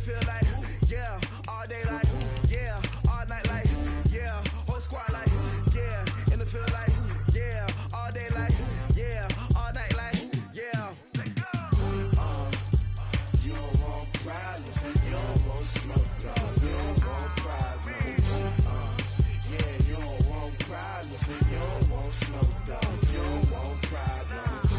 feel like, yeah, all day like, yeah, all night like, yeah, whole squad like, yeah, in the feel like, yeah, all day like, yeah, all night like, yeah. You don't want problems, you don't want smoke, dog. You don't want problems. Yeah, you don't want problems, you don't want smoke, dog. You don't want problems.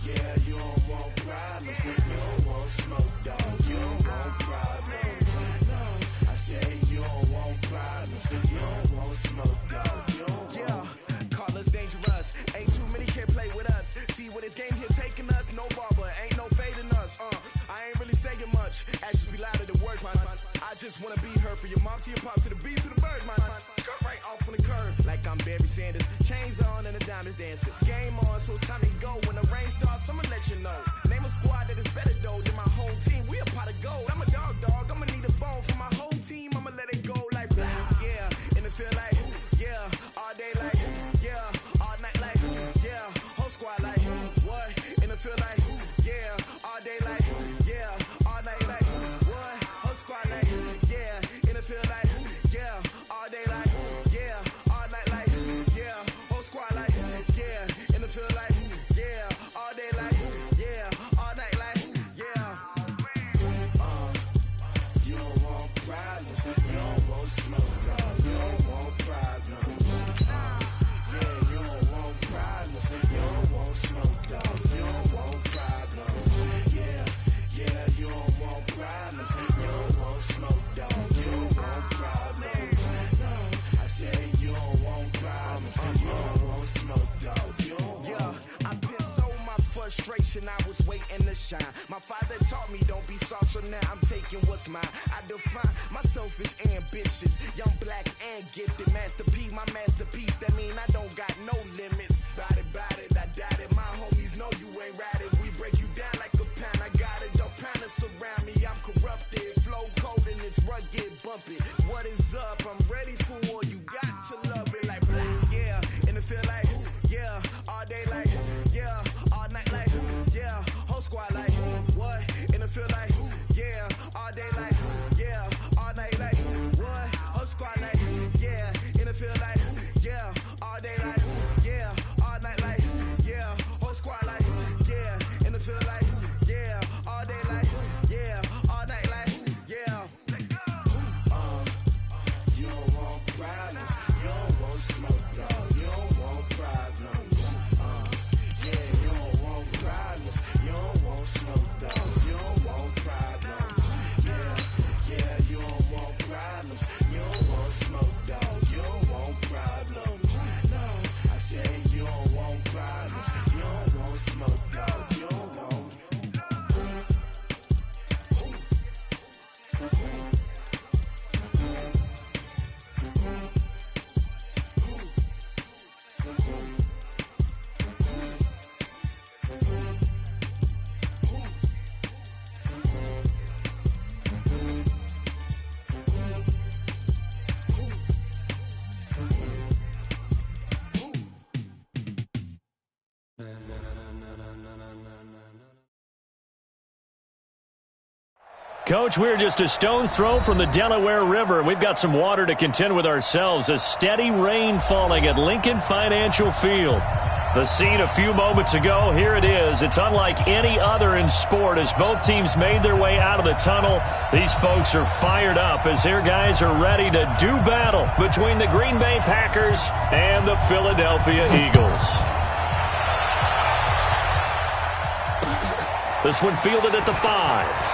Yeah, you don't want problems, you don't want smoke, dog. You don't want problems. No, I say you don't want problems, you don't want smoke, dog. You don't want. Call us dangerous. Ain't too many can play with us. See what this game here taking us. No barber, ain't no fading us. I ain't really saying much. Actions be louder than words, man. I just wanna be heard from your mom to your pop to the beat to the birds, man. Cut right off on the curb like I'm Barry Sanders. Chains on and the diamonds dancing. Game on, so it's time to go. When the rain starts, I'ma let you know. Name a squad that is better though than my home team. We a pot of gold. I'm a dog. I'ma need a bone for my whole team. I'ma let it go like blah. Yeah, and it feel like yeah, all day like yeah, all night like yeah, whole squad like what? And it feel like yeah, all day like yeah, all night like what? Whole squad like yeah, and it feel like yeah, all day like yeah, all night like yeah, whole squad like yeah, and it feel like yeah, all day like yeah, all night like yeah. You don't want problems, you don't want smoke, dog. You don't want problems. Yeah, you don't want problems, you don't want smoke, dog. You don't want problems. Yeah, you don't want problems, you don't want smoke, dog. You don't want problems. No, I say you don't want problems, you don't want smoke, dog. You don't want. Yeah, I pissed so my frustration, I was waiting to shine. My father taught me don't be soft, so now I'm taking what's mine. I define myself as ambitious, young, black, and gifted. Master P, my masterpiece. That mean I don't got no limits. Bout it, I doubt it. My homies know you ain't ratted. We break you down like a pound. I got it, don't pound to surround me. I'm corrupted, flow cold and it's rugged, bumpy. What is up? I'm ready for war. You got to love it like blah. Yeah, and it feel like yeah, all day like yeah, all night like yeah, whole squad like what? And it feel like yeah, all day like yeah, all night like what? Whole squad like yeah, and it feel like yeah, all day like yeah, all night like yeah, whole squad like yeah, and it feel like yeah, all day like yeah, all night like yeah. You don't want problems, you don't want smoke, dog. You don't want problems. Yeah, you don't want problems, you don't want smoke, dog. You don't want problems. Yeah, you don't want problems, you don't want smoke, dog. You don't want problems. No, I say you don't want problems, you don't want smoke, dog. You don't want. Coach, we're just a stone's throw from the Delaware River. We've got some water to contend with ourselves. A steady rain falling at Lincoln Financial Field. The scene a few moments ago, here it is. It's unlike any other in sport as both teams made their way out of the tunnel. These folks are fired up as their guys are ready to do battle between the Green Bay Packers and the Philadelphia Eagles. This one fielded at the 5.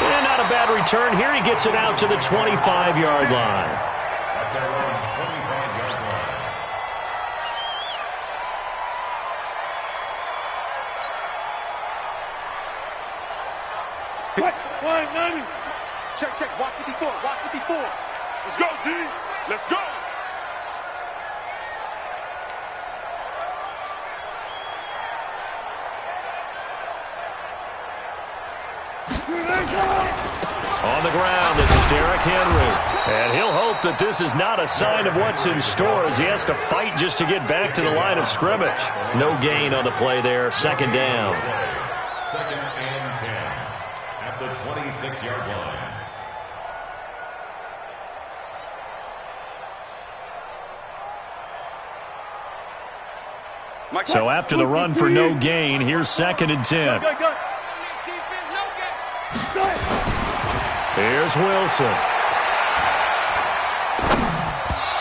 And not a bad return here. He gets it out to the 25-yard line. What? 190. Check. Watch 54. Let's go, D. Let's go. On the ground, this is Derrick Henry. And he'll hope that this is not a sign of what's in store as he has to fight just to get back to the line of scrimmage. No gain on the play there, second down. Second and 10 at the 26-yard line. So after the run for no gain, here's 2nd and 10. Here's Wilson.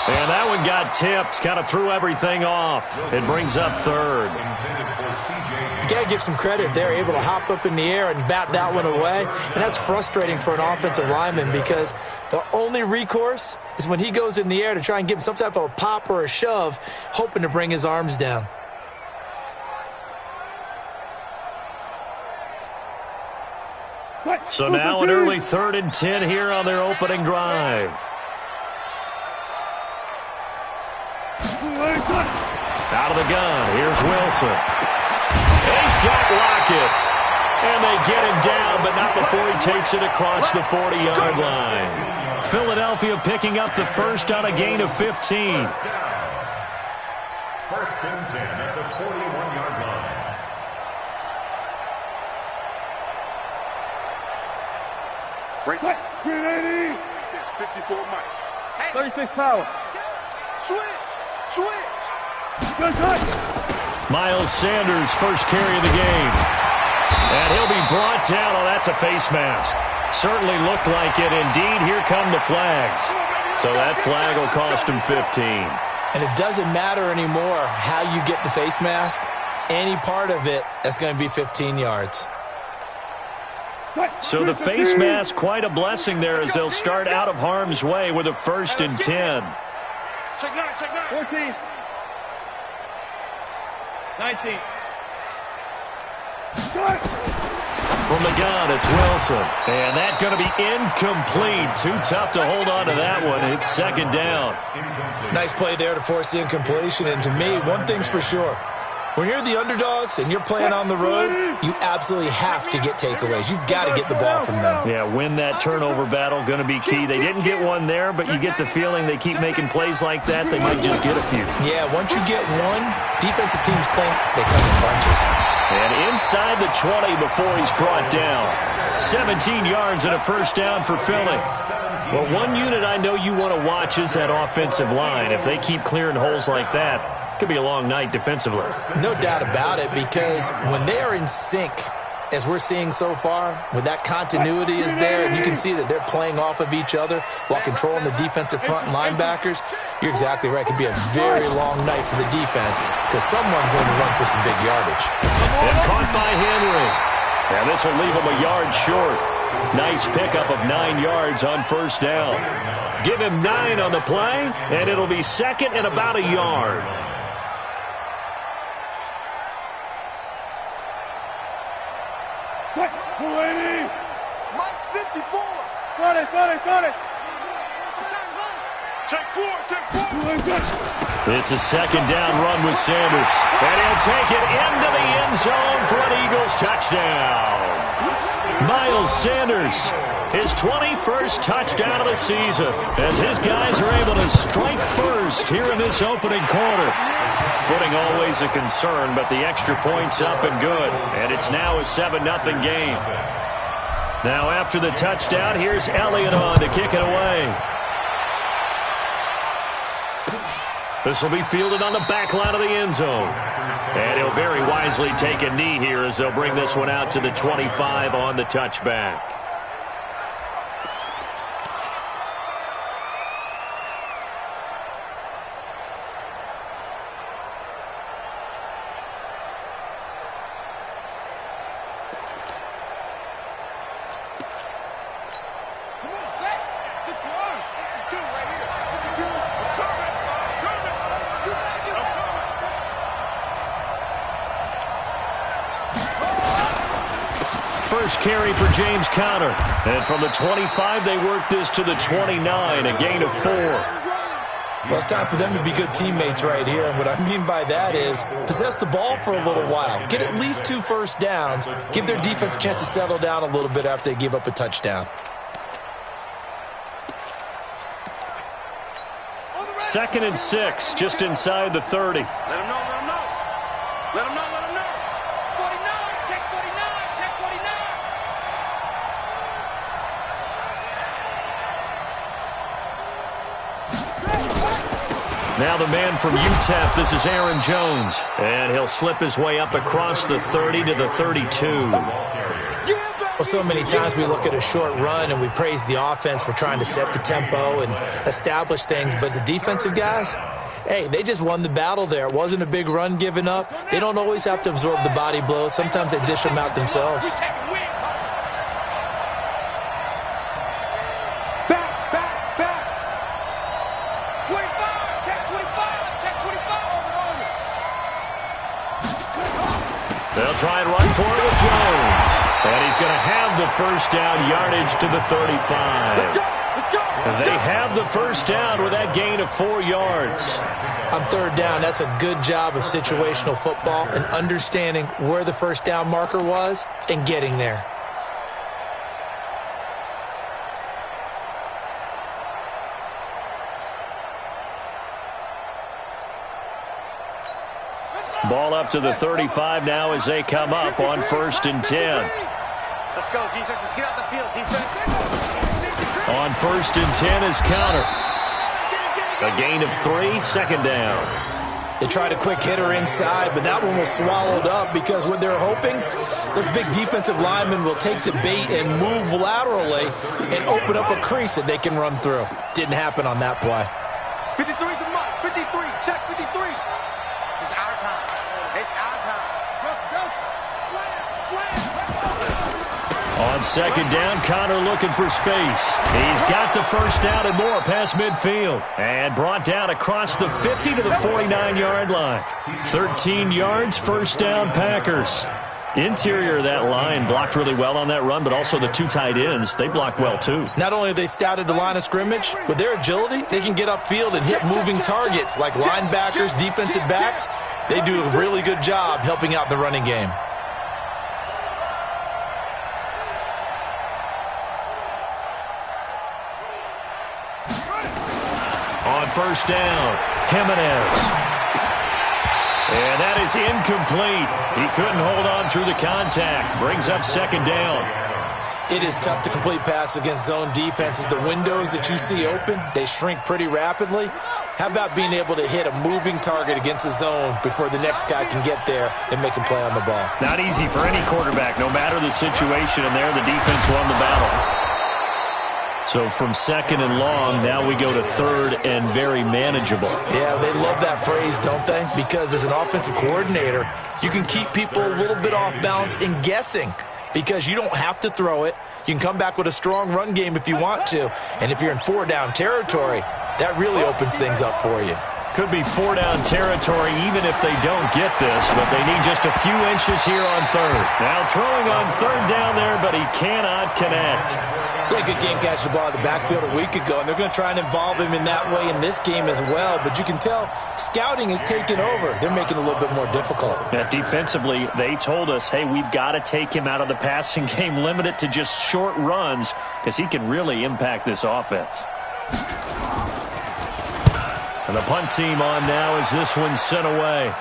And that one got tipped, kind of threw everything off. It brings up 3rd. You got to give some credit. They're able to hop up in the air and bat that one away. And that's frustrating for an offensive lineman because the only recourse is when he goes in the air to try and give him some type of a pop or a shove, hoping to bring his arms down. So now an early 3rd and 10 here on their opening drive. Out of the gun, here's Wilson. He's got Lockett. And they get him down, but not before he takes it across the 40-yard line. Philadelphia picking up the first on a gain of 15. 1st and 10 at the 41-yard line. Right. 380. 54 miles. 36 power. Switch. Miles Sanders, first carry of the game. And he'll be brought down. Oh, that's a face mask. Certainly looked like it. Indeed, here come the flags. So that flag will cost him 15. And it doesn't matter anymore how you get the face mask. Any part of it, that's going to be 15 yards. So the face mask, quite a blessing there as they'll start out of harm's way with a 1st and 10. Check 9. 14. 19. From the gun, it's Wilson. And that's going to be incomplete. Too tough to hold on to that one. It's 2nd down. Nice play there to force the incompletion. And to me, one thing's for sure. When you're the underdogs and you're playing on the road, you absolutely have to get takeaways. You've got to get the ball from them. Yeah, win that turnover battle, going to be key. They didn't get one there, but you get the feeling they keep making plays like that, they might just get a few. Yeah, once you get one, defensive teams think they come in bunches. And inside the 20 before he's brought down. 17 yards and a 1st down for Philly. Well, one unit I know you want to watch is that offensive line. If they keep clearing holes like that, could be a long night defensively. No doubt about it, because when they are in sync, as we're seeing so far, when that continuity is there and you can see that they're playing off of each other while controlling the defensive front and linebackers, you're exactly right. It could be a very long night for the defense because someone's going to run for some big yardage. And caught by Henry. And this will leave him a yard short. Nice pickup of 9 yards on 1st down. Give him 9 on the play, and it'll be 2nd and about a yard. Mike 54. Got it. Take 4. It's a 2nd down run with Sanders. And he'll take it into the end zone for an Eagles touchdown. Miles Sanders, his 21st touchdown of the season, as his guys are able to strike first here in this opening quarter. Footing always a concern, but the extra point's up and good. And it's now a 7-0 game. Now after the touchdown, here's Elliott on to kick it away. This will be fielded on the back line of the end zone. And he'll very wisely take a knee here as they'll bring this one out to the 25 on the touchback. First carry for James Conner. And from the 25, they work this to the 29, a gain of 4. Well, it's time for them to be good teammates right here. And what I mean by that is possess the ball for a little while. Get at least 2 first downs. Give their defense a chance to settle down a little bit after they give up a touchdown. 2nd and 6, just inside the 30. Let him know. Let him know. 49, check 49. Now the man from UTEP, this is Aaron Jones. And he'll slip his way up across the 30 to the 32. Well, so many times we look at a short run and we praise the offense for trying to set the tempo and establish things. But the defensive guys, hey, they just won the battle there. It wasn't a big run given up. They don't always have to absorb the body blows. Sometimes they dish them out themselves. They'll try and run for it with Jones. And he's going to have the first down, yardage to the 35. They have the first down with that gain of 4 yards. On third down, that's a good job of situational football and understanding where the first down marker was and getting there. Ball up to the 35 now as they come up on 1st and 10. Let's go, defense. Let's get out the field, defense. On 1st and 10 is Connor. A gain of 3, second down. They tried a quick hitter inside, but that one was swallowed up because what they're hoping, those big defensive linemen will take the bait and move laterally and open up a crease that they can run through. Didn't happen on that play. 53's the mark. 53. Check 53. It's our time. It's our time. Go. Slam. On 2nd down, Connor looking for space. He's got the first down and more past midfield. And brought down across the 50 to the 49-yard line. 13 yards, first down, Packers. Interior of that line blocked really well on that run, but also the 2 tight ends, they blocked well too. Not only have they scouted the line of scrimmage, with their agility, they can get upfield and hit moving targets like linebackers, defensive backs. They do a really good job helping out the running game. On 1st down, Jimenez. And that is incomplete. He couldn't hold on through the contact. Brings up 2nd down. It is tough to complete passes against zone defenses. The windows that you see open, they shrink pretty rapidly. How about being able to hit a moving target against a zone before the next guy can get there and make a play on the ball? Not easy for any quarterback, no matter the situation, and there the defense won the battle. So from 2nd and long, now we go to 3rd and very manageable. Yeah, they love that phrase, don't they? Because as an offensive coordinator, you can keep people a little bit off balance and guessing because you don't have to throw it. You can come back with a strong run game if you want to. And if you're in 4-down territory, that really opens things up for you. Could be 4-down territory even if they don't get this, but they need just a few inches here on 3rd. Now throwing on 3rd down there, but he cannot connect. Yeah, good game catching the ball in the backfield a week ago, and they're going to try and involve him in that way in this game as well. But you can tell scouting has taken over. They're making it a little bit more difficult. Yeah, defensively, they told us, hey, we've got to take him out of the passing game, limit it to just short runs, because he can really impact this offense. And the punt team on now as this one's sent away.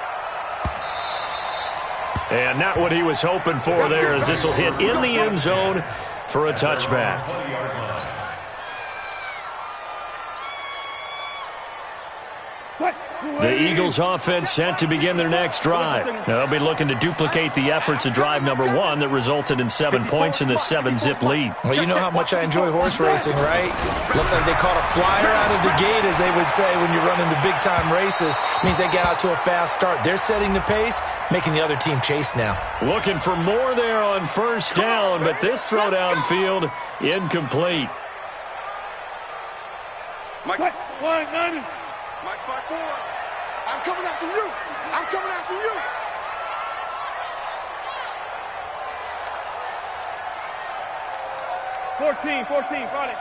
And not what he was hoping for there, as this will hit in the end zone for a touchback. The Eagles offense set to begin their next drive. They'll be looking to duplicate the efforts of drive number 1 that resulted in 7 points in the 7-zip lead. Well, you know how much I enjoy horse racing, right? Looks like they caught a flyer out of the gate, as they would say when you're running the big-time races. Means they get out to a fast start. They're setting the pace, making the other team chase now. Looking for more there on 1st down, but this throw downfield incomplete. Mike, 190. Mike 5-4. I'm coming after you. I'm coming after you. $14, got it.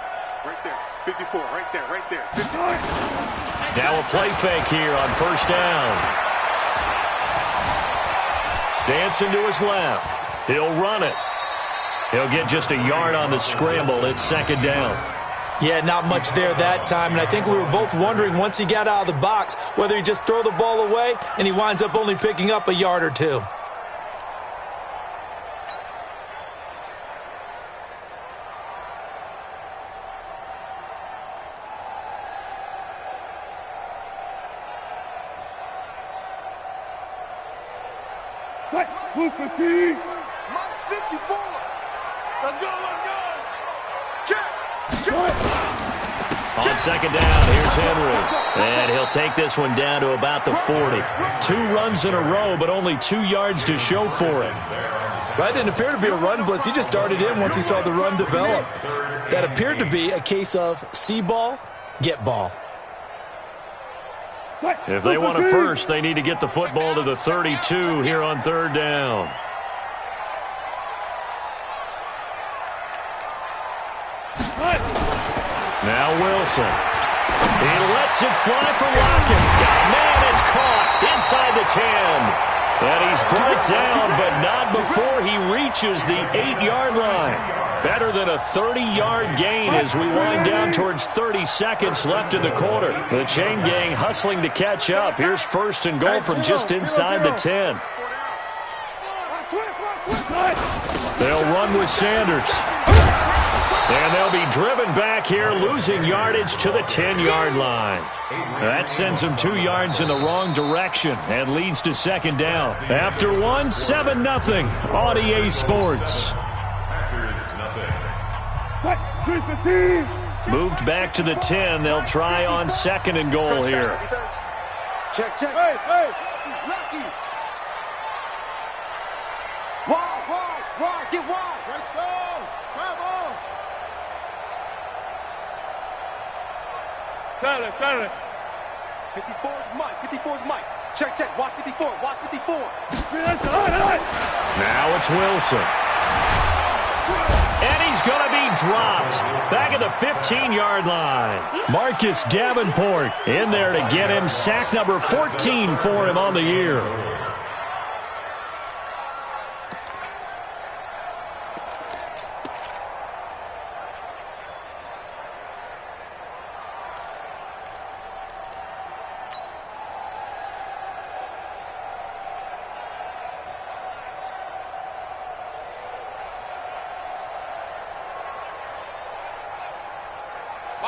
Right there, 54, right there. 59. Now a play fake here on 1st down. Dancing to his left. He'll run it. He'll get just a yard on the scramble. It's 2nd down. Yeah, not much there that time, and I think we were both wondering once he got out of the box whether he'd just throw the ball away, and he winds up only picking up a yard or 2. 215. Mike 54. Let's go, let's go. Check. On second down, here's Henry. And he'll take this one down to about the 40. 2 runs in a row, but only 2 yards to show for it. That didn't appear to be a run blitz. He just darted in once he saw the run develop. That appeared to be a case of see ball, get ball. If they want a first, they need to get the football to the 32 here on third down. Now Wilson. He lets it fly for Lockett. Man, it's caught inside the 10. And he's brought down, but not before he reaches the 8-yard line. Better than a 30-yard gain as we wind down towards 30 seconds left in the quarter. The chain gang hustling to catch up. Here's first and goal from just inside the 10. They'll run with Sanders. And they'll be driven back here, losing yardage to the 10-yard line. That sends them 2 yards in the wrong direction and leads to second down. After 1, 7-0 on EA Sports. Moved back to the 10. They'll try on second and goal here. Check. Hey, Lucky. Wide, get wide. Let's go. Come on. Got it. 54 is Mike. Check. Watch 54. Now it's Wilson. And he's going to be dropped back at the 15-yard line. Marcus Davenport in there to get him. Sack number 14 for him on the year.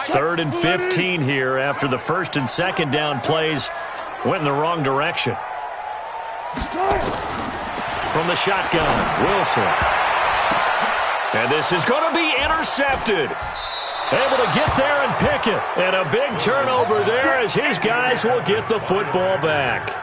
Third and 15 here after the first and second down plays went in the wrong direction. From the shotgun, Wilson. And this is going to be intercepted. Able to get there and pick it. And a big turnover there as his guys will get the football back.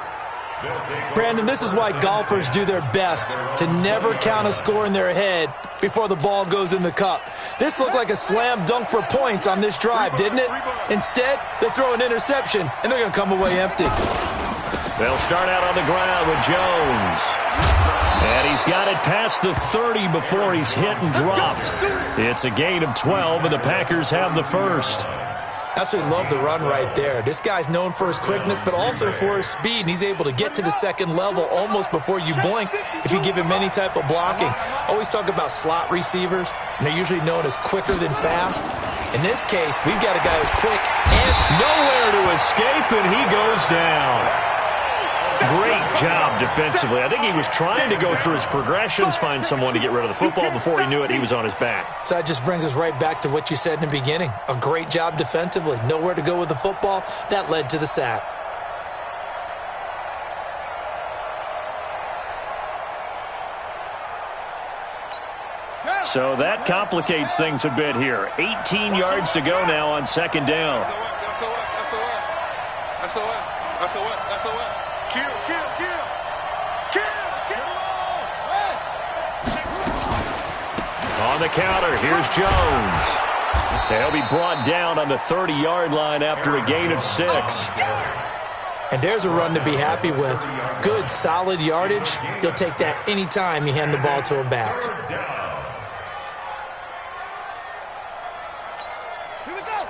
Brandon, this is why golfers do their best to never count a score in their head before the ball goes in the cup. This looked like a slam dunk for points on this drive, didn't it? Instead, they throw an interception, and they're going to come away empty. They'll start out on the ground with Jones. And he's got it past the 30 before he's hit and dropped. It's a gain of 12, and the Packers have the first. Absolutely love the run right there. This guy's known for his quickness, but also for his speed, and he's able to get to the second level almost before you blink if you give him any type of blocking. Always talk about slot receivers, and they're usually known as quicker than fast. In this case, we've got a guy who's quick and nowhere to escape, and he goes down. Great job defensively. I think he was trying to go through his progressions, find someone to get rid of the football. Before he knew it, he was on his back. So that just brings us right back to what you said in the beginning. A great job defensively. Nowhere to go with the football. That led to the sack. So that complicates things a bit here. 18 yards to go now on second down. SOS. Kill. On the counter, here's Jones. They'll be brought down on the 30-yard line after a gain of 6. And there's a run to be happy with. Good, solid yardage. You'll take that anytime you hand the ball to a back.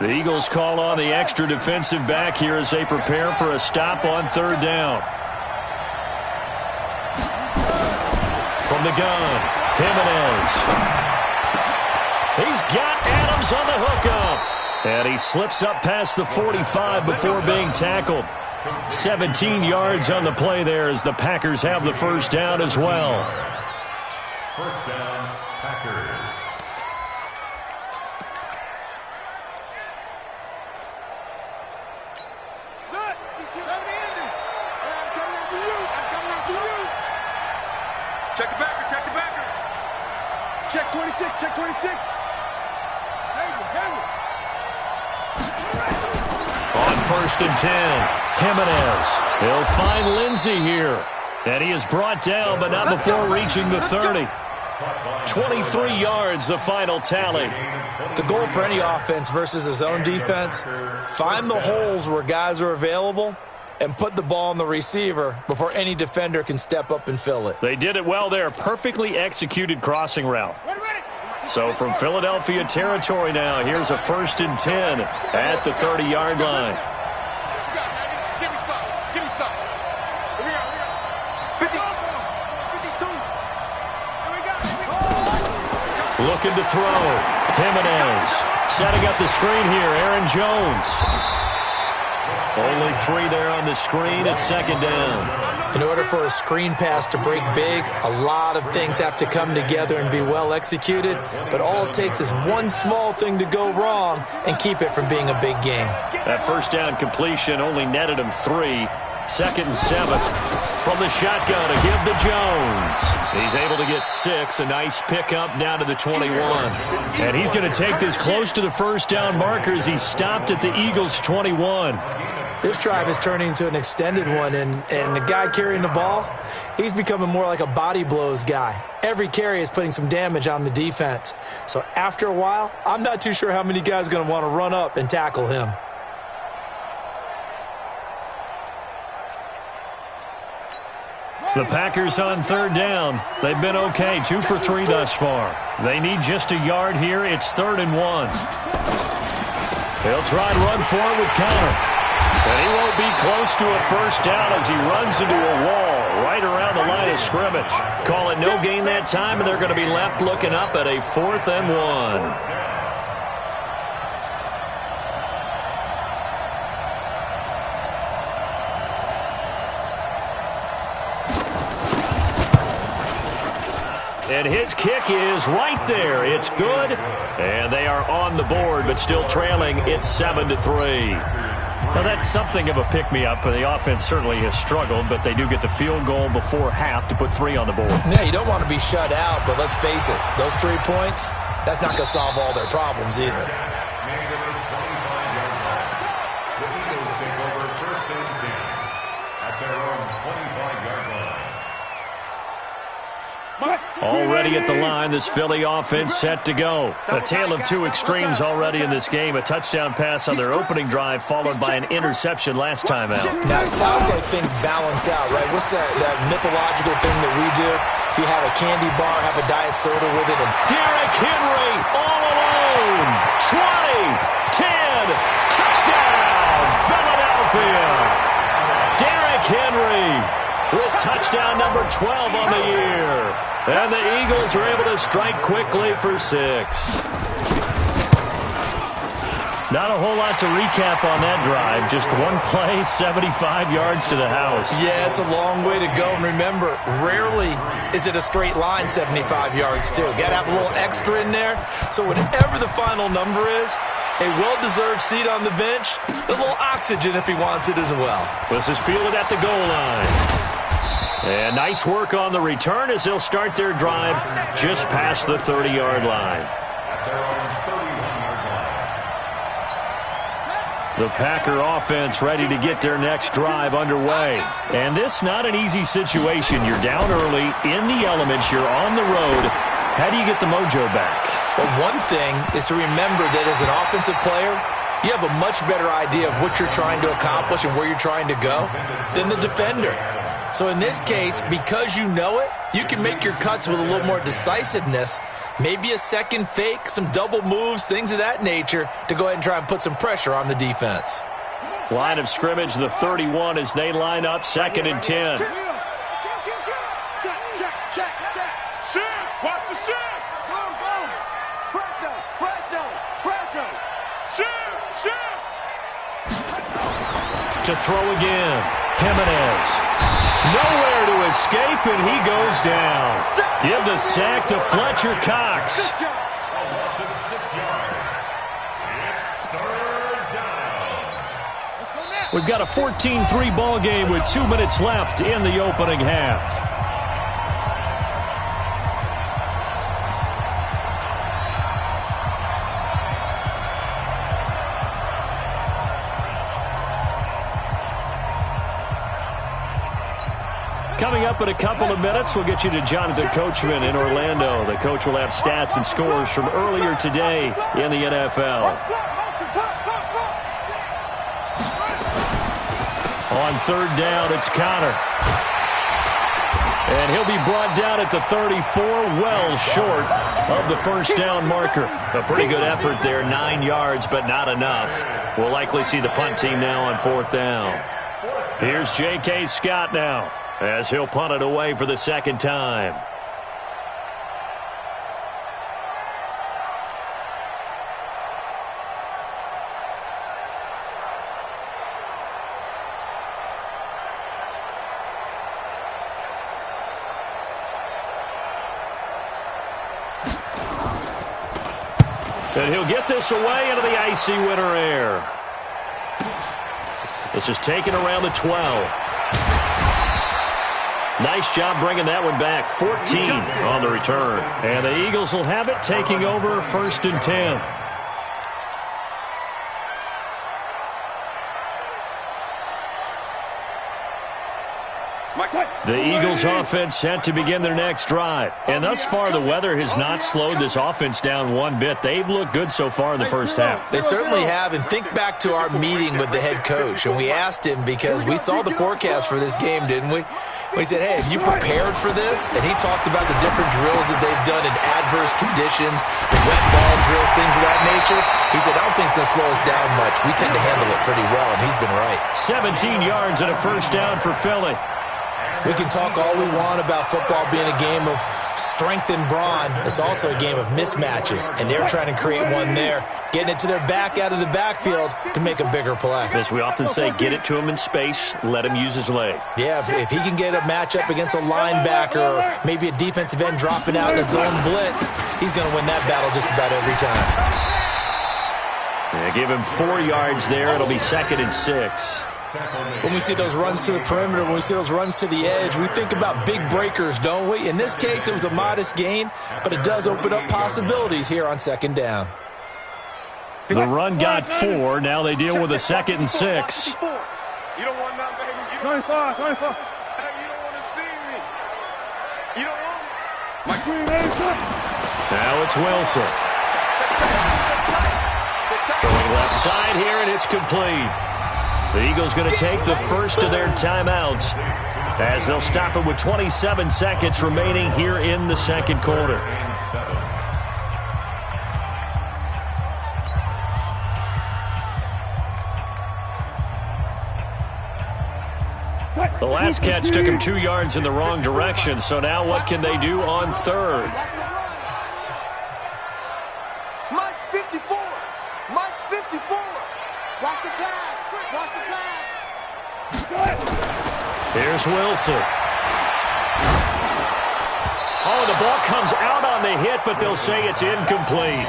The Eagles call on the extra defensive back here as they prepare for a stop on third down. From the gun, Jimenez. He's got Adams on the hookup. And he slips up past the 45 before being tackled. 17 yards on the play there as the Packers have the first down as well. First down, Packers. Check the backer, check the backer. Check 26, check 26. On 1st and 10, Jimenez. He'll find Lindsey here. And he is brought down, but not before reaching the 30. 23 yards, the final tally. The goal for any offense versus his own defense, find the holes where guys are available and put the ball on the receiver before any defender can step up and fill it. They did it well there. Perfectly executed crossing route. So from Philadelphia territory now, here's a 1st and 10 at the 30-yard line. What you got, Maggie? Give me some. Give me some. Here we go. 52. Here we go. Looking to throw. Jimenez setting up the screen here. Aaron Jones. Only 3 there on the screen at 2nd down. In order for a screen pass to break big, a lot of things have to come together and be well executed, but all it takes is one small thing to go wrong and keep it from being a big game. That 1st down completion only netted him 3. 2nd and 7 from the shotgun to give to Jones. He's able to get 6. A nice pickup down to the 21. And he's going to take this close to the 1st down marker as he stopped at the Eagles' 21. This drive is turning into an extended one, and the guy carrying the ball, he's becoming more like a body blows guy. Every carry is putting some damage on the defense. So after a while, I'm not too sure how many guys are going to want to run up and tackle him. The Packers on 3rd down. They've been okay, 2 for 3 thus far. They need just a yard here. It's 3rd and 1. They'll try and run for it with Connor. And he won't be close to a 1st down as he runs into a wall right around the line of scrimmage. Call it no gain that time, and they're going to be left looking up at a 4th and 1. And his kick is right there. It's good. And they are on the board, but still trailing. It's 7-3. Now, that's something of a pick-me-up. The offense certainly has struggled, but they do get the field goal before half to put 3 on the board. Yeah, you don't want to be shut out, but let's face it, those 3 points, that's not going to solve all their problems either. Already at the line, this Philly offense set to go. A tale of 2 extremes already in this game. A touchdown pass on their opening drive, followed by an interception last time out. Now, it sounds like things balance out, right? What's that mythological thing that we do? If you have a candy bar, have a diet soda with it. And Derrick Henry all alone. 20, 10, touchdown, Philadelphia. Derrick Henry with touchdown number 12 on the year. And the Eagles are able to strike quickly for 6. Not a whole lot to recap on that drive. Just one play, 75 yards to the house. Yeah, it's a long way to go. And remember, rarely is it a straight line 75 yards, too. Got to have a little extra in there. So whatever the final number is, a well-deserved seat on the bench, a little oxygen if he wants it as well. This is fielded at the goal line. And nice work on the return as they'll start their drive just past the 30-yard line. The Packer offense ready to get their next drive underway. And this not an easy situation. You're down early, in the elements, you're on the road. How do you get the mojo back? Well, one thing is to remember that as an offensive player, you have a much better idea of what you're trying to accomplish and where you're trying to go than the defender. So in this case, because you know it, you can make your cuts with a little more decisiveness, maybe a second fake, some double moves, things of that nature, to go ahead and try and put some pressure on the defense. Line of scrimmage, the 31 as they line up, 2nd and 10. Check. Shift! Watch the shift! Boom. Fresno. Shift! To throw again, Jimenez. Nowhere to escape, and he goes down. Give the sack to Fletcher Cox. We've got a 14-3 ball game with 2 minutes left in the opening half. Coming up in a couple of minutes, we'll get you to Jonathan Coachman in Orlando. The coach will have stats and scores from earlier today in the NFL. On third down, it's Connor. And he'll be brought down at the 34, well short of the first down marker. A pretty good effort there, 9 yards, but not enough. We'll likely see the punt team now on fourth down. Here's J.K. Scott now, as he'll punt it away for the second time. And he'll get this away into the icy winter air. This is taken around the 12. Nice job bringing that one back. 14 on the return. And the Eagles will have it, taking over first and 10. The Eagles offense set to begin their next drive. And thus far, the weather has not slowed this offense down one bit. They've looked good so far in the first half. They certainly have. And think back to our meeting with the head coach. And we asked him, because we saw the forecast for this game, didn't we? We said, hey, have you prepared for this? And he talked about the different drills that they've done in adverse conditions, the wet ball drills, things of that nature. He said, I don't think it's going to slow us down much. We tend to handle it pretty well, and he's been right. 17 yards and a first down for Philly. We can talk all we want about football being a game of strength and brawn. It's also a game of mismatches, and they're trying to create one there, getting it to their back out of the backfield to make a bigger play. As we often say, get it to him in space, let him use his leg. Yeah, if he can get a matchup against a linebacker or maybe a defensive end dropping out in a zone blitz, he's going to win that battle just about every time. Yeah, give him 4 yards there. It'll be second and 6. When we see those runs to the perimeter, when we see those runs to the edge, we think about big breakers, don't we? In this case, it was a modest gain, but it does open up possibilities here on second down. The run got 4. Now they deal with a second and 6. You don't want that, baby. You don't, 25. You don't want to see me. You don't want me. Now it's Wilson. Throwing left side here, and it's complete. The Eagles going to take the first of their timeouts as they'll stop it with 27 seconds remaining here in the second quarter. The last catch took him 2 yards in the wrong direction, so now what can they do on third? Mike 54. Mike 54. Watch the pass. Watch the pass. Here's Wilson. Oh, the ball comes out on the hit, but they'll say it's incomplete.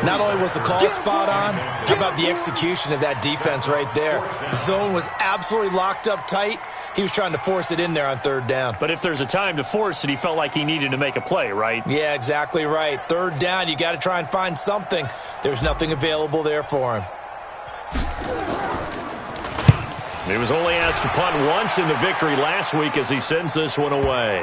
Not only was the call spot on, how about the execution of that defense right there? The zone was absolutely locked up tight. He was trying to force it in there on third down. But if there's a time to force it, he felt like he needed to make a play, right? Yeah, exactly right. Third down, you got to try and find something. There's nothing available there for him. He was only asked to punt once in the victory last week as he sends this one away.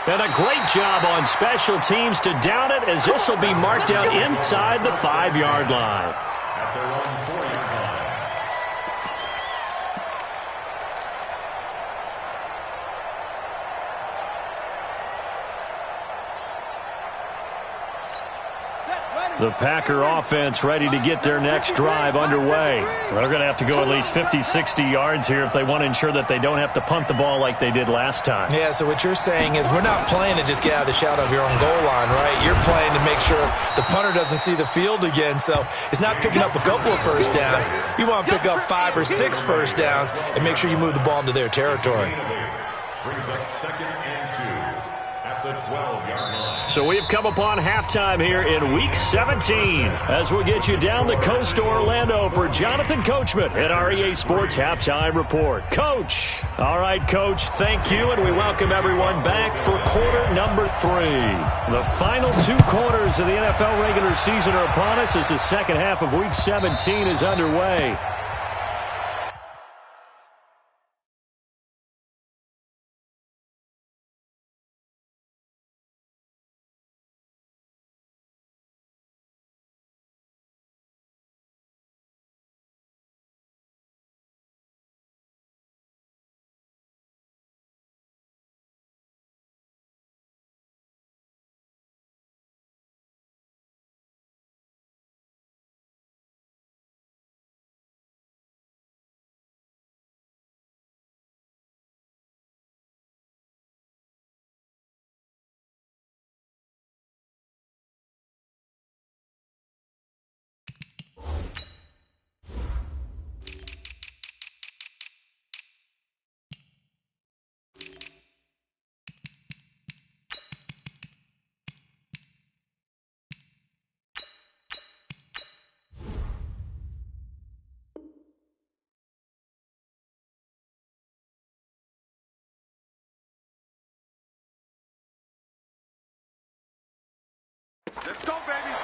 And a great job on special teams to down it, as this will be marked out inside the 5-yard line. At their own 4-yard line. The Packer offense ready to get their next drive underway. They're going to have to go at least 50, 60 yards here if they want to ensure that they don't have to punt the ball like they did last time. Yeah, so what you're saying is we're not playing to just get out of the shadow of your own goal line, right? You're playing to make sure the punter doesn't see the field again. So it's not picking up a couple of first downs. You want to pick up 5 or 6 first downs and make sure you move the ball into their territory. Brings up second and 2 at the 12-yard line. So we've come upon halftime here in Week 17 as we get you down the coast to Orlando for Jonathan Coachman at our EA Sports Halftime Report. Coach. All right, Coach, thank you, and we welcome everyone back for quarter number 3. The final 2 quarters of the NFL regular season are upon us as the second half of Week 17 is underway. Let's go, baby.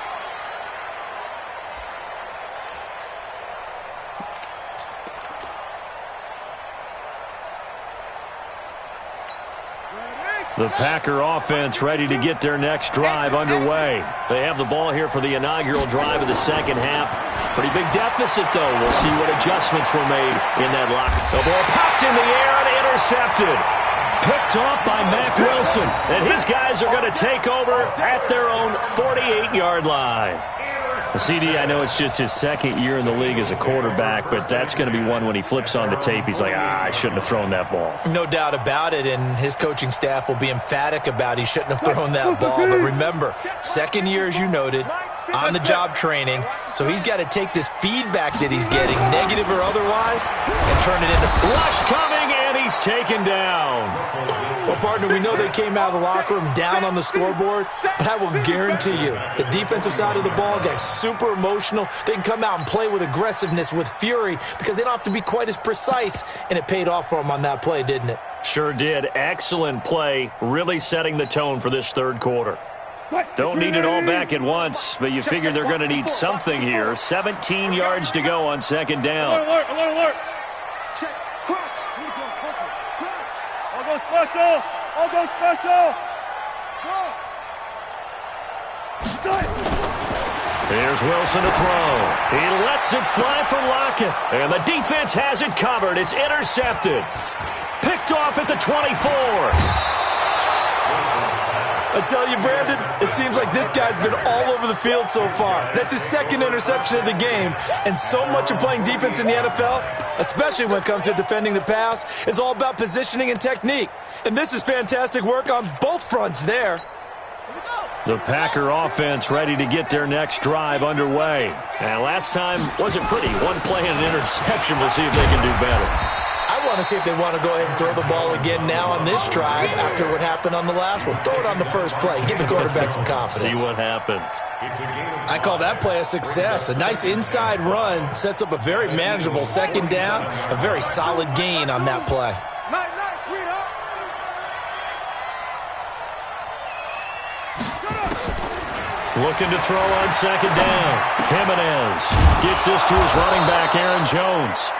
The Packer offense ready to get their next drive underway. They have the ball here for the inaugural drive of the second half. Pretty big deficit, though. We'll see what adjustments were made in that lock. The ball popped in the air and intercepted. Picked off by Mack Wilson. And his guys are going to take over at their own 48-yard line. CD, I know it's just his second year in the league as a quarterback, but that's going to be one when he flips on the tape. He's like, I shouldn't have thrown that ball. No doubt about it, and his coaching staff will be emphatic about he shouldn't have thrown that ball. But remember, second year, as you noted, on-the-job training, so he's got to take this feedback that he's getting, negative or otherwise, and turn it into rush coming, and he's taken down. Well, partner, we know they came out of the locker room down on the scoreboard, but I will guarantee you the defensive side of the ball got super emotional. They can come out and play with aggressiveness, with fury, because they don't have to be quite as precise, and it paid off for them on that play, didn't it? Sure did. Excellent play, really setting the tone for this third quarter. Don't need it all back at once, but you figure they're going to need something here. 17 yards to go on second down. Alert, alert, alert. Check, cross. I'll go special. I'll go special. Here's Wilson to throw. He lets it fly for Lockett. And the defense has it covered. It's intercepted. Picked off at the 24. I tell you, Brandon, it seems like this guy's been all over the field so far. That's his second interception of the game. And so much of playing defense in the NFL, especially when it comes to defending the pass, is all about positioning and technique. And this is fantastic work on both fronts there. The Packer offense ready to get their next drive underway. And last time wasn't pretty. One play and an interception. We'll see if they can do better. I want to see if they want to go ahead and throw the ball again now on this drive after what happened on the last one. Throw it on the first play. Give the quarterback some confidence. See what happens. I call that play a success. A nice inside run sets up a very manageable second down. A very solid gain on that play. Night, sweetheart. Looking to throw on second down. Jimenez gets this to his running back, Aaron Jones.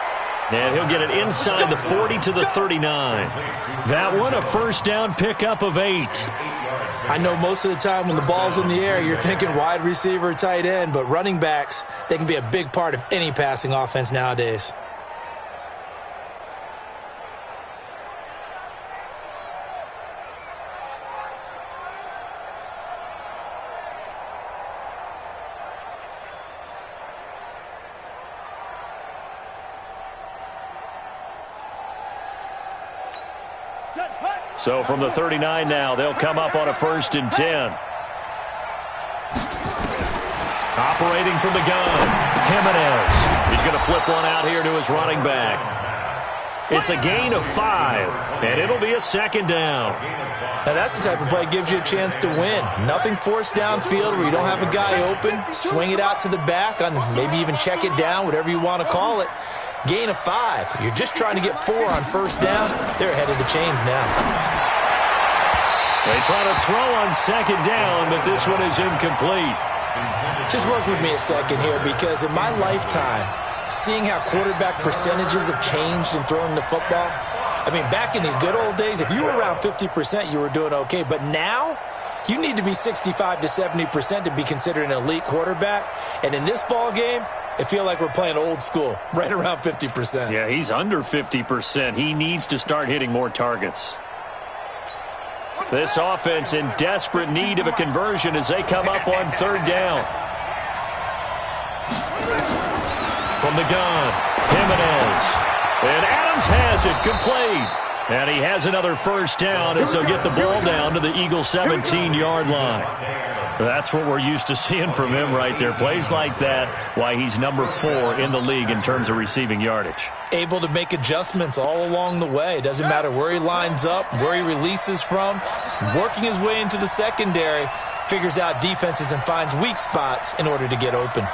And he'll get it inside the 40 to the 39. That one, a first down pickup of 8. I know most of the time when the ball's in the air, you're thinking wide receiver, tight end, but running backs, they can be a big part of any passing offense nowadays. So from the 39 now, they'll come up on a 1st and 10. Operating from the gun, Jimenez. He's going to flip one out here to his running back. It's a gain of 5, and it'll be a second down. Now that's the type of play that gives you a chance to win. Nothing forced downfield where you don't have a guy open. Swing it out to the back, on maybe even check it down, whatever you want to call it. Gain of 5. You're just trying to get 4 on first down. They're ahead of the chains now. They try to throw on second down, but this one is incomplete. Just work with me a second here, because in my lifetime, seeing how quarterback percentages have changed in throwing the football, I mean, back in the good old days, if you were around 50%, you were doing okay. But now, you need to be 65 to 70% to be considered an elite quarterback. And in this ball game, I feel like we're playing old school, right around 50%. Yeah, he's under 50%. He needs to start hitting more targets. This offense in desperate need of a conversion as they come up on 3rd down. From the gun, Jimenez. And Adams has it, complete. And he has another first down as they'll get the ball down to the Eagle 17-yard line. That's what we're used to seeing from him right there. Plays like that, why he's number 4 in the league in terms of receiving yardage. Able to make adjustments all along the way. Doesn't matter where he lines up, where he releases from. Working his way into the secondary, figures out defenses and finds weak spots in order to get open.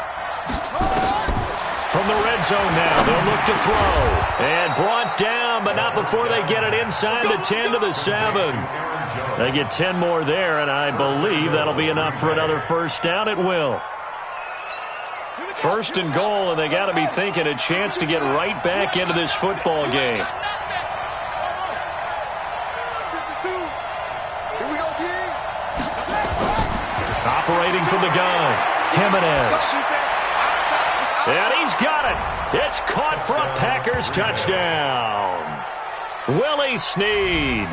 From the red zone now, they'll look to throw. And brought down, but not before they get it inside the 10 to the 7. They get 10 more there, and I believe that'll be enough for another first down. It will. First and goal, and they got to be thinking a chance to get right back into this football game. Operating from the gun, Jimenez. And he's got it. It's caught for a Packers touchdown. Willie Snead,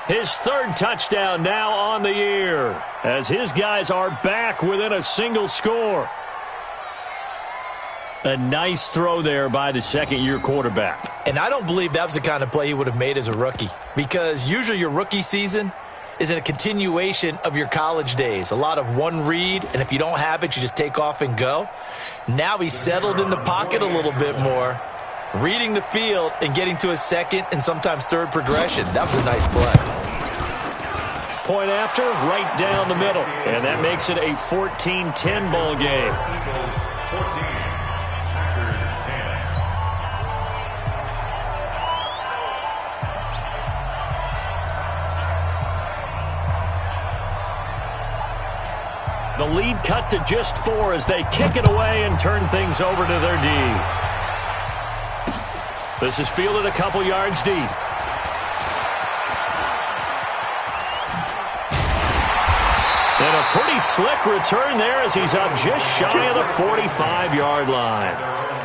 his third touchdown now on the year, as his guys are back within a single score. A nice throw there by the second-year quarterback. And I don't believe that was the kind of play he would have made as a rookie, because usually your rookie season is in a continuation of your college days. A lot of one read, and if you don't have it, you just take off and go. Now he's settled in the pocket a little bit more, reading the field and getting to his second and sometimes third progression. That was a nice play. Point after, right down the middle. And that makes it a 14-10 ball game. Eagles 14. The lead cut to just 4 as they kick it away and turn things over to their D. This is fielded a couple yards deep. And a pretty slick return there as he's up just shy of the 45-yard line.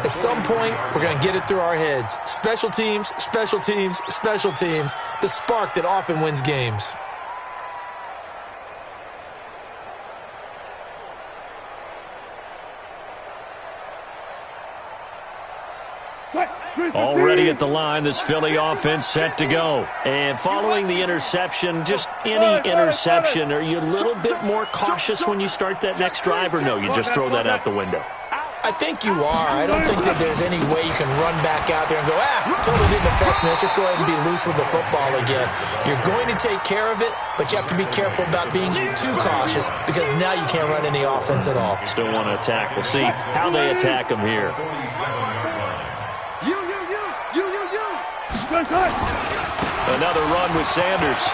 At some point, we're going to get it through our heads. Special teams, special teams, special teams. The spark that often wins games. Already at the line, this Philly offense set to go. And following the interception, just any interception, are you a little bit more cautious when you start that next drive, or no, you just throw that out the window? I think you are. I don't think that there's any way you can run back out there and go, totally didn't affect me. Let's just go ahead and be loose with the football again. You're going to take care of it, but you have to be careful about being too cautious, because now you can't run any offense at all. Still want to attack. We'll see how they attack them here. Another run with Sanders.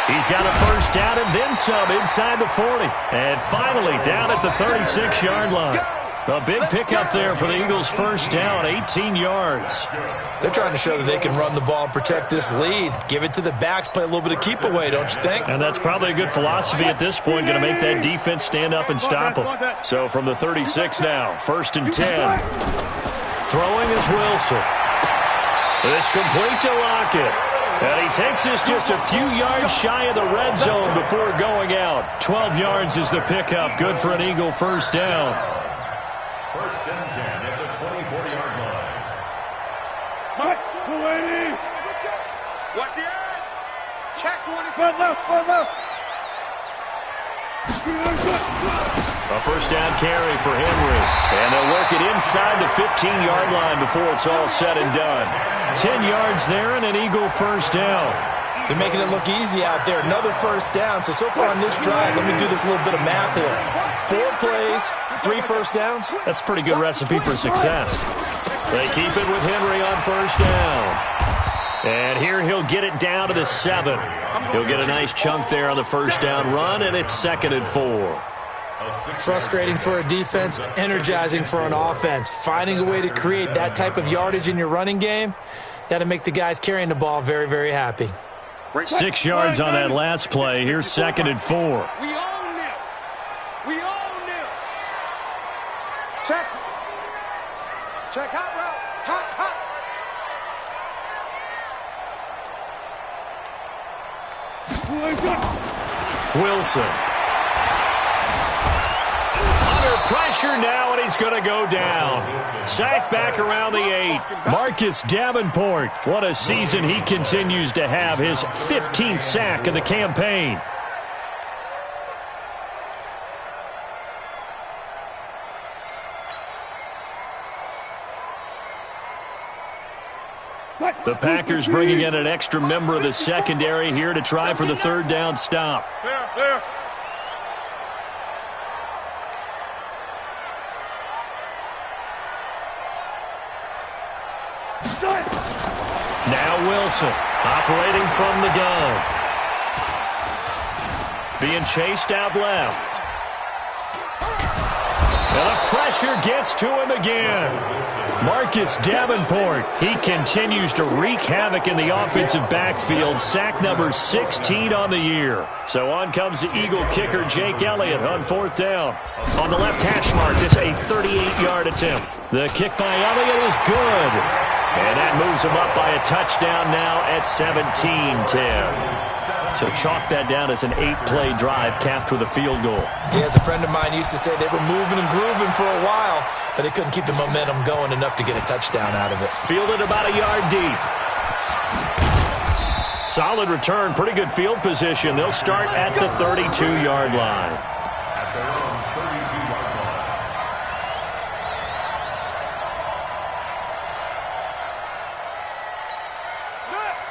He's got a first down and then some inside the 40. And finally down at the 36-yard line. A big pickup there for the Eagles' first down, 18 yards. They're trying to show that they can run the ball and protect this lead. Give it to the backs, play a little bit of keep away, don't you think? And that's probably a good philosophy at this point, going to make that defense stand up and stop them. So from the 36 now, first and 10. Throwing is Wilson. It's complete to Lockett. And he takes this just a few yards shy of the red zone before going out. 12 yards is the pickup. Good for an Eagle first down. First and 10 at the 24-yard line. Watch the edge. Check 20. Front left. A first down carry for Henry. And they'll work it inside the 15-yard line before it's all said and done. 10 yards there and an Eagle first down. They're making it look easy out there. Another first down. So far on this drive, let me do this little bit of math here. 4 plays, 3 first downs. That's a pretty good recipe for success. They keep it with Henry on first down. And here he'll get it down to the 7. He'll get a nice chunk there on the first down run, and it's 2nd and 4. Frustrating for a defense, energizing for an offense. Finding a way to create that type of yardage in your running game, that'll make the guys carrying the ball very, very happy. 6 yards on that last play. Here's 2nd and 4. We own them. We own them. Check. Check hot route. Hot. Wilson. Under pressure now, and he's going to go down. Sacked back around the 8. Marcus Davenport. What a season he continues to have. His 15th sack of the campaign. The Packers bringing in an extra member of the secondary here to try for the 3rd down stop. There. Now Wilson operating from the gun. being chased out left. And the pressure gets to him again. Marcus Davenport, he continues to wreak havoc in the offensive backfield. Sack number 16 on the year. So on comes the Eagle kicker, Jake Elliott, on 4th down. On the left hash mark, this a 38-yard attempt. The kick by Elliott is good. And that moves him up by a touchdown now at 17-10. So chalk that down as an 8-play drive capped with a field goal. Yeah, as a friend of mine used to say, they were moving and grooving for a while, but they couldn't keep the momentum going enough to get a touchdown out of it. Fielded about a yard deep. Solid return, pretty good field position. They'll start at the 32-yard line. At their own 32-yard line.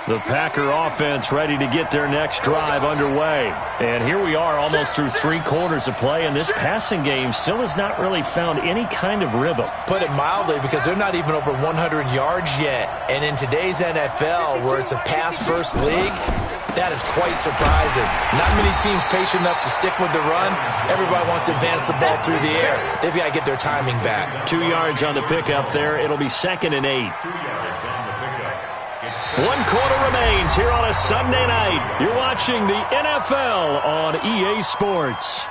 The Packer offense ready to get their next drive underway. And here we are almost through 3 quarters of play, and this passing game still has not really found any kind of rhythm. Put it mildly, because they're not even over 100 yards yet. And in today's NFL, where it's a pass-first league, that is quite surprising. Not many teams patient enough to stick with the run. Everybody wants to advance the ball through the air. They've got to get their timing back. 2 yards on the pickup there. It'll be 2nd and 8. 2 yards on the pickup. 1 quarter remains here on a Sunday night. You're watching the NFL on EA Sports.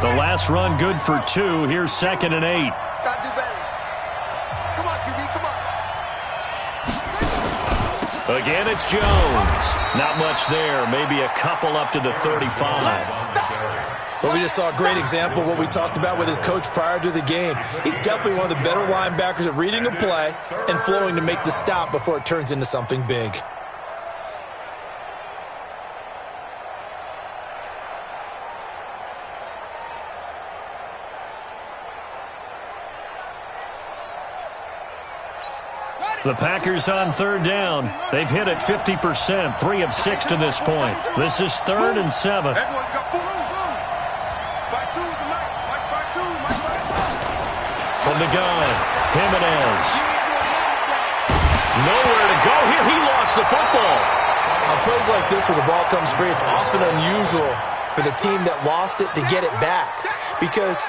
The last run good for 2. Here's 2nd and 8. Gotta do better. Come on, QB, come on. Again, it's Jones. Not much there. Maybe a couple up to the 35. Well, we just saw a great example of what we talked about with his coach prior to the game. He's definitely one of the better linebackers at reading a play and flowing to make the stop before it turns into something big. The Packers on 3rd down. They've hit it 50%, 3 of 6 to this point. This is 3rd and 7. From the gun, Jimenez. Nowhere to go here. He lost the football. On plays like this where the ball comes free, it's often unusual for the team that lost it to get it back. Because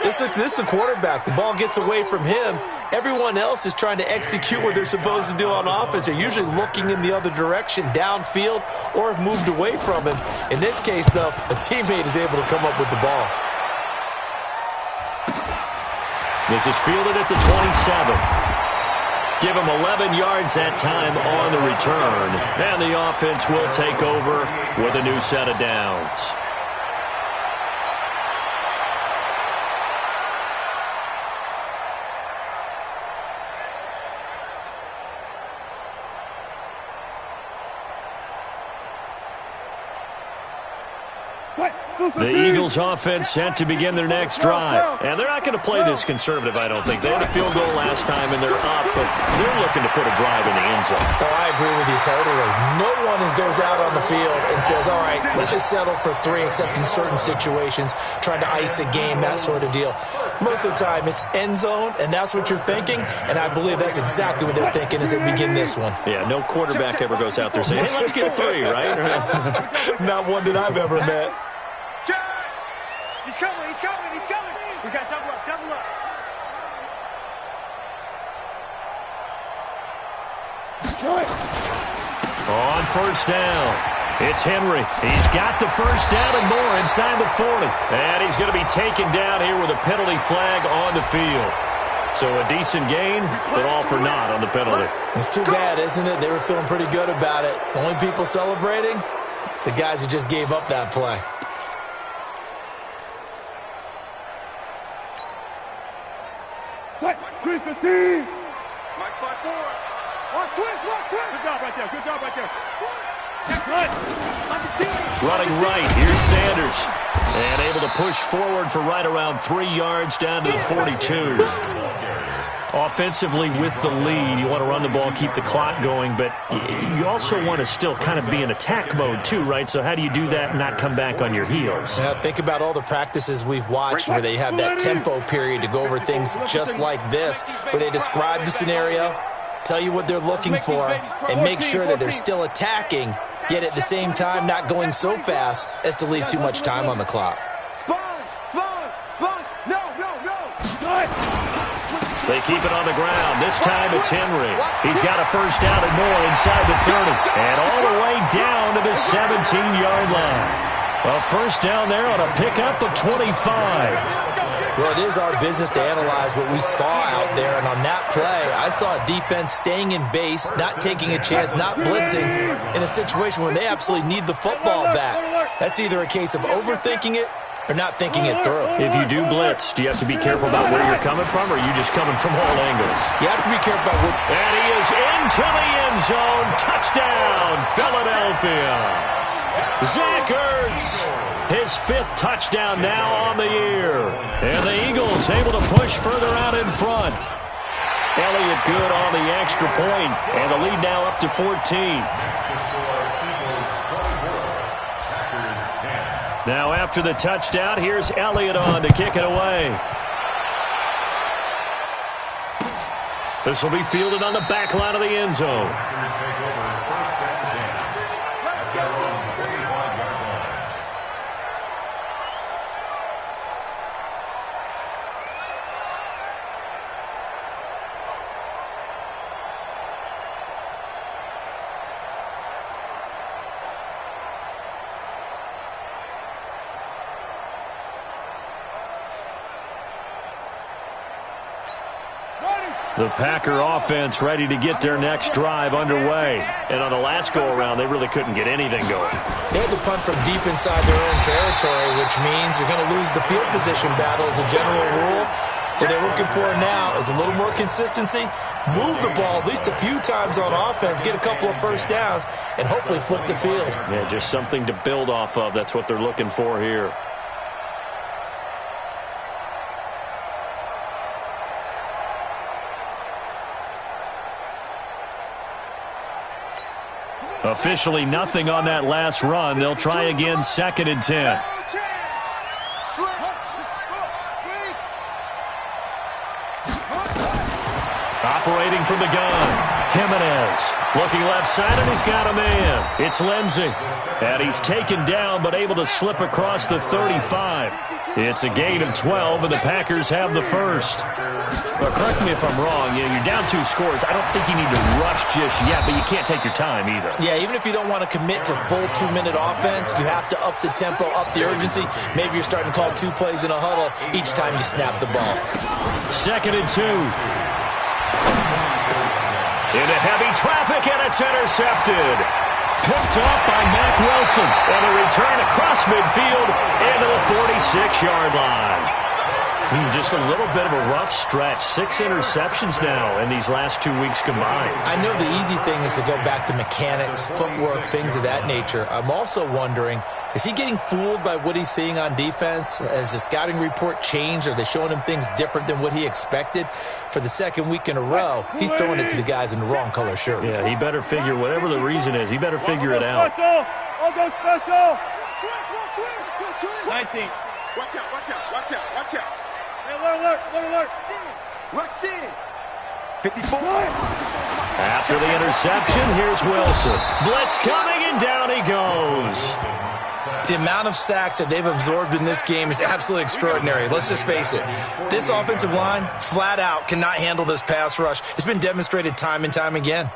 this is a quarterback. The ball gets away from him. Everyone else is trying to execute what they're supposed to do on offense. They're usually looking in the other direction, downfield, or have moved away from him. In this case, though, a teammate is able to come up with the ball. This is fielded at the 27. Give him 11 yards that time on the return. And the offense will take over with a new set of downs. The Eagles offense set to begin their next drive. And they're not going to play this conservative, I don't think. They had a field goal last time, and they're up, but they're looking to put a drive in the end zone. Oh, I agree with you totally. No one goes out on the field and says, all right, let's just settle for 3, except in certain situations, trying to ice a game, that sort of deal. Most of the time, it's end zone, and that's what you're thinking, and I believe that's exactly what they're thinking as they begin this one. Yeah, no quarterback ever goes out there saying, hey, let's get 3, right? Not one that I've ever met. He's coming, he's coming, he's coming. We got double up, double up. On 1st down, it's Henry. He's got the 1st down and more inside the 40. And he's going to be taken down here with a penalty flag on the field. So a decent gain, but all for naught on the penalty. It's too bad, isn't it? They were feeling pretty good about it. The only people celebrating, the guys who just gave up that play. Mike 315. Mike 5-4. Watch twist, watch twist. Good job right there. Good job right there. Running right, here's Sanders. And able to push forward for right around 3 yards down to the 42. Offensively with the lead, you want to run the ball, keep the clock going, but you also want to still kind of be in attack mode too, right? So how do you do that and not come back on your heels? Yeah, think about all the practices we've watched where they have that tempo period to go over things just like this, where they describe the scenario, tell you what they're looking for, and make sure that they're still attacking, yet at the same time not going so fast as to leave too much time on the clock. They keep it on the ground. This time it's Henry. He's got a first down and more inside the 30. And all the way down to the 17-yard line. A first down there on a pickup of 25. Well, it is our business to analyze what we saw out there. And on that play, I saw a defense staying in base, not taking a chance, not blitzing in a situation where they absolutely need the football back. That's either a case of overthinking it or not thinking it through. If you do blitz, do you have to be careful about where you're coming from, or are you just coming from all angles? You have to be careful about where... And he is into the end zone. Touchdown, Philadelphia. Zach Ertz, his 5th touchdown now on the year. And the Eagles able to push further out in front. Elliott good on the extra point, and the lead now up to 14. Now after the touchdown, here's Elliott on to kick it away. This will be fielded on the back line of the end zone. The Packer offense ready to get their next drive underway. And on the last go-around, they really couldn't get anything going. They had to punt from deep inside their own territory, which means you're going to lose the field position battle as a general rule. What they're looking for now is a little more consistency, move the ball at least a few times on offense, get a couple of first downs, and hopefully flip the field. Yeah, just something to build off of. That's what they're looking for here. Officially nothing on that last run. They'll try again, 2nd and 10. Operating from the gun. Jimenez looking left side, and he's got a man. It's Lindsey. And he's taken down, but able to slip across the 35. It's a gain of 12, and the Packers have the first. Well, correct me if I'm wrong. You're down 2 scores. I don't think you need to rush just yet, but you can't take your time either. Yeah, even if you don't want to commit to full 2-minute offense, you have to up the tempo, up the urgency. Maybe you're starting to call 2 plays in a huddle each time you snap the ball. 2nd and 2. Into heavy traffic, and it's intercepted. Picked off by Mack Wilson. And a return across midfield into the 46-yard line. Just a little bit of a rough stretch. 6 interceptions now in these last 2 weeks combined. I know the easy thing is to go back to mechanics, footwork, things of that nature. I'm also wondering, is he getting fooled by what he's seeing on defense? Has the scouting report changed? Are they showing him things different than what he expected? For the 2nd week in a row, he's throwing it to the guys in the wrong color shirts. Yeah, he better figure, whatever the reason is, he better figure it out. I'll go special. 19. Watch out, watch out, watch out, watch out. Alert. Rush in. 54. After the interception, here's Wilson. Blitz coming, and down he goes. The amount of sacks that they've absorbed in this game is absolutely extraordinary. Let's just face it. This offensive line, flat out, cannot handle this pass rush. It's been demonstrated time and time again.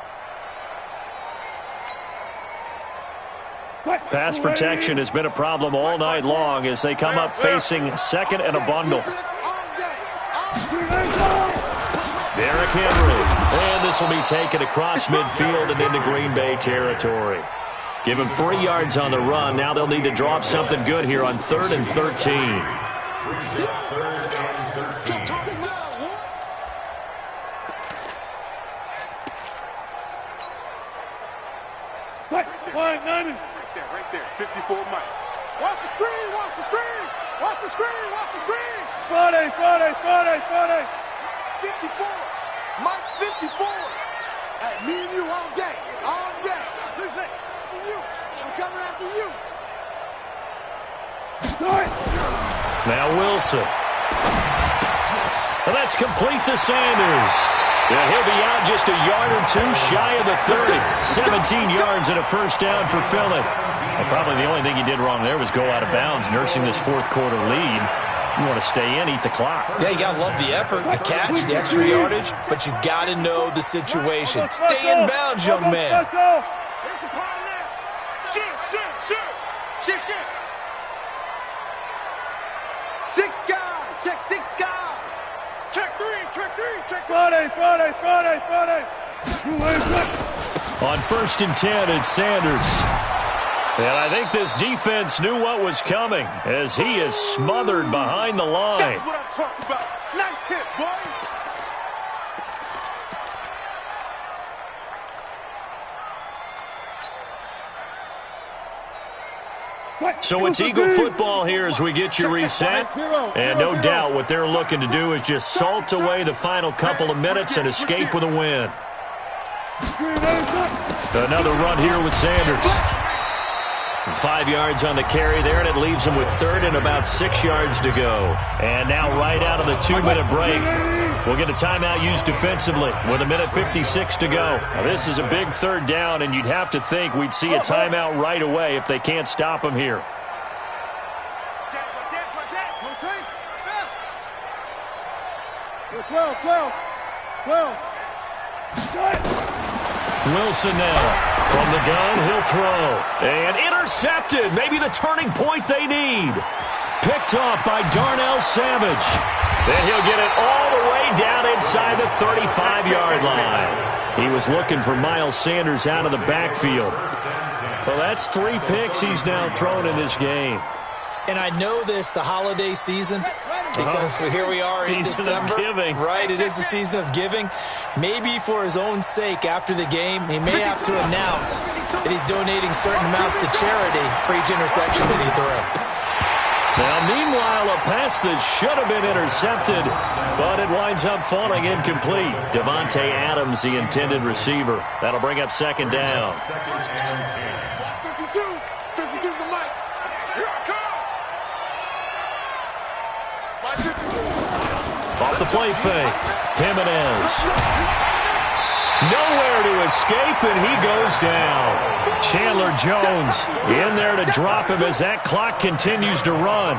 Pass protection has been a problem all night long as they come up facing 2nd and a bundle. Derrick Henry. And this will be taken across midfield and into Green Bay territory. Give him 3 yards on the run. Now they'll need to draw up something good here on 3rd and 13. Right there. 54 Mike. Watch the screen. Watch the screen. Friday. 54. Mike 54. Hey, me and you all day. Seriously, you. I'm coming after you. Now Wilson. And that's complete to Sanders. Yeah, he'll be out just a yard or two shy of the 30. 17 yards and a first down for Philly. And probably the only thing he did wrong there was go out of bounds, nursing this fourth quarter lead. You want to stay in, eat the clock. Yeah, you got to love the effort, the catch, the extra yardage, but you got to know the situation. Stay in bounds, young man. Shift. 6 guys. Check 6 guys. Check 3. Friday. On 1st and 10, it's Sanders. And I think this defense knew what was coming as he is smothered behind the line. That's what I'm talking about. Nice hit, boy. So it's Eagle football here as we get you reset. And no doubt what they're looking to do is just salt away the final couple of minutes and escape with a win. Another run here with Sanders. 5 yards on the carry there, and it leaves him with 3rd and about 6 yards to go. And now right out of the 2-minute break, we'll get a timeout used defensively with 1:56 to go. Now, this is a big 3rd down, and you'd have to think we'd see a timeout right away if they can't stop him here. Wilson now. From the gun, he'll throw. And intercepted. Maybe the turning point they need. Picked off by Darnell Savage. Then he'll get it all the way down inside the 35-yard line. He was looking for Miles Sanders out of the backfield. Well, that's 3 picks he's now thrown in this game. And I know this, the holiday season, because here we are in December. Giving. Right, it is the season of giving. Maybe for his own sake after the game, he may have to announce that he's donating certain amounts to charity for each interception that he threw. Now, meanwhile, a pass that should have been intercepted, but it winds up falling incomplete. Devontae Adams, the intended receiver. That'll bring up 2nd down. 52's the mic. Here I come. Off the play fake. Jimenez. Nowhere to escape, and he goes down. Chandler Jones in there to drop him as that clock continues to run.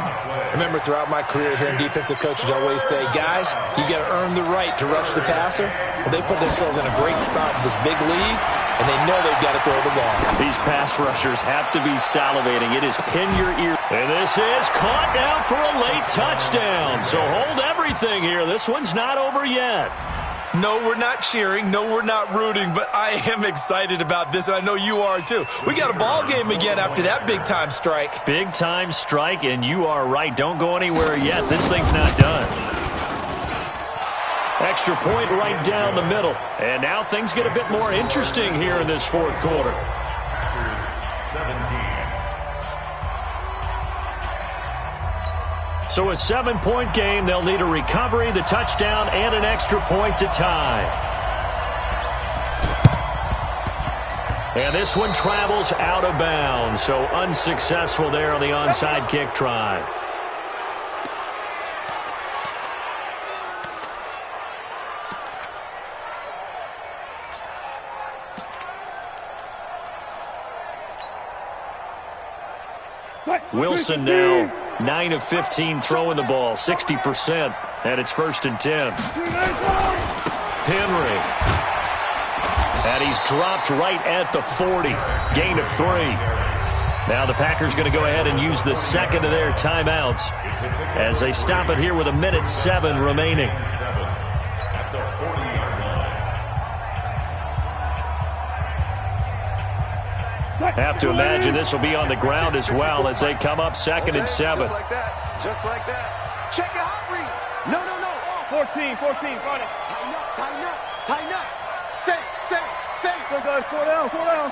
Remember, throughout my career here in defensive coaches, I always say, guys, you got to earn the right to rush the passer. Well, they put themselves in a great spot with this big lead, and they know they've got to throw the ball. These pass rushers have to be salivating. It is pin your ear. And this is caught now for a late touchdown. So hold everything here. This one's not over yet. No, we're not cheering. No, we're not rooting. But I am excited about this, and I know you are too. We got a ball game again after that big-time strike. Big-time strike, and you are right. Don't go anywhere yet. This thing's not done. Extra point right down the middle. And now things get a bit more interesting here in this 4th quarter. 17. So a 7-point game. They'll need a recovery, the touchdown, and an extra point to tie. And this one travels out of bounds. So unsuccessful there on the onside kick try. Wilson now 9 of 15 throwing the ball, 60%, and it's 1st and 10. Henry. And he's dropped right at the 40. Gain of 3. Now the Packers going to go ahead and use the 2nd of their timeouts as they stop it here with 1:07 remaining. Have to imagine this will be on the ground as well as they come up 2nd and 7. Just like that. Just like that. Check your hot read. No. 14, Friday. Tighten up. Say. 4 down.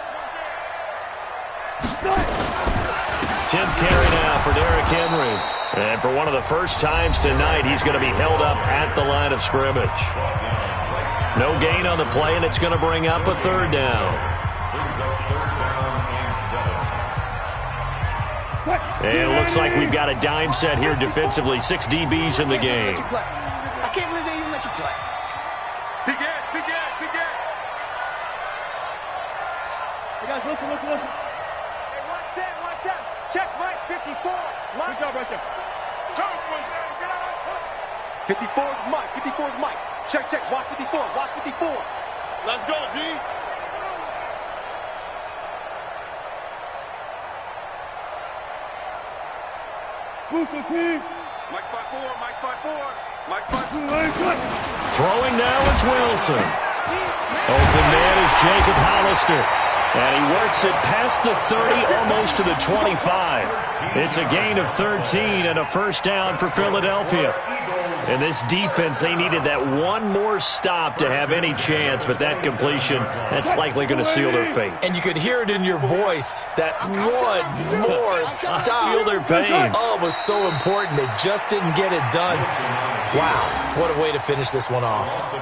10th carry now for Derrick Henry. And for one of the first times tonight, he's going to be held up at the line of scrimmage. No gain on the play, and it's going to bring up a 3rd down. And it looks like we've got a dime set here defensively. 6 DBs in the game. I can't believe they even let you play. He get Check Mike, 54. Mike. Good job right there. 54 is Mike. 54 is Mike. Check, check. Watch 54. Watch 54. Let's go, D. Mike 5-4. Mike 5-4. Mike 5-4. Throwing now is Wilson. Open man is Jacob Hollister. And he works it past the 30, almost to the 25. It's a gain of 13 and a first down for Philadelphia. And this defense, they needed that one more stop to have any chance, but that completion, that's likely going to seal their fate. And you could hear it in your voice, that one more stop. Feel their pain. Oh, it was so important. They just didn't get it done. Wow, what a way to finish this one off.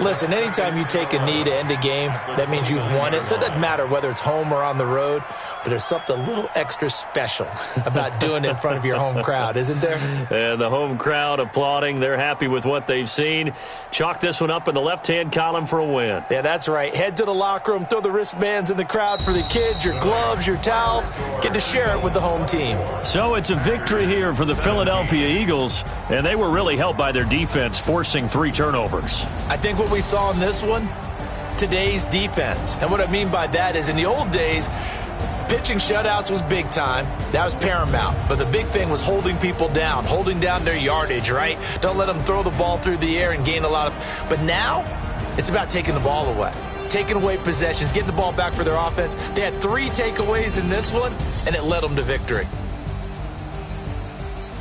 Listen, anytime you take a knee to end a game, that means you've won it. So it doesn't matter whether it's home or on the road, but there's something a little extra special about doing it in front of your home crowd, isn't there? And the home crowd applauding. They're happy with what they've seen. Chalk this one up in the left-hand column for a win. Yeah, that's right. Head to the locker room, throw the wristbands in the crowd for the kids, your gloves, your towels. Get to share it with the home team. So it's a victory here for the Philadelphia Eagles, and they were really helped by their defense, forcing 3 turnovers. I think what we saw in this one, today's defense. And what I mean by that is in the old days, pitching shutouts was big time. That was paramount. But the big thing was holding people down, holding down their yardage, right? Don't let them throw the ball through the air and gain a lot of... But now, it's about taking the ball away. Taking away possessions, getting the ball back for their offense. They had 3 takeaways in this one, and it led them to victory.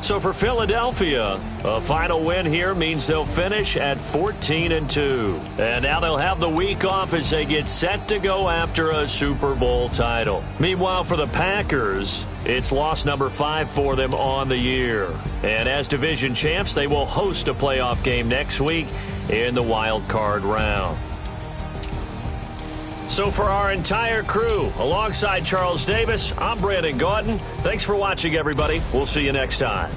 So for Philadelphia, a final win here means they'll finish at 14-2. And now they'll have the week off as they get set to go after a Super Bowl title. Meanwhile, for the Packers, it's loss number 5 for them on the year. And as division champs, they will host a playoff game next week in the wild card round. So for our entire crew, alongside Charles Davis, I'm Brandon Gautin. Thanks for watching, everybody. We'll see you next time.